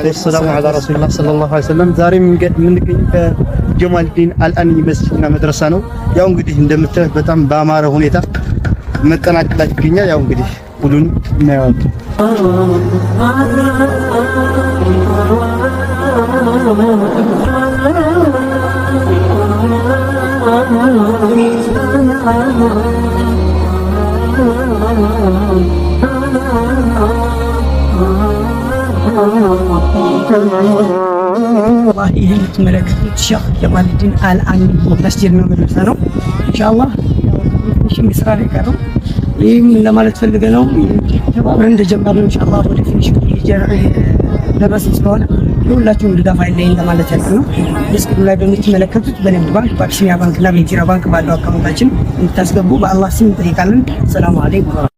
والسلام على رسول الله صلى الله عليه وسلم ዛሬ የምንገኘው ከጀማልዲን አልአኒ መስጂድና መድረሳ ነው። ያው እንግዲህ እንደምታዩት በጣም በአማረ ሁኔታ መጠናቀቅ ላይ ይገኛል። ያው እንግዲህ ሁሉን እናያለን። والله ይሄ የምትመለከቱት ሼህ ጀማልዲን አልአኒ መስጂድ ነው መድረሳ ነው። ኢንሻአላህ ፊኒሽንግ ስራ ላይ ቀረው። ይህም ለማለት ፈልገ ነው ተባብረን እንደጀመርነው ኢንሻአላህ ወደ ፊኒሽንግ ለበስ ስለሆነ ሁላችሁም ድጋፍ አይለይን ለማለት ያክል ነው። ዲስክሪፕሽን ላይ በምትመለከቱት በንግድ ባንክ፣ በአቢሲኒያ ባንክ እና በኢትዮጵያ ባንክ ባለው አካውንታችን እንድታስገቡ በአላህ ስም እንጠይቃለን። ሰላም አለይኩም።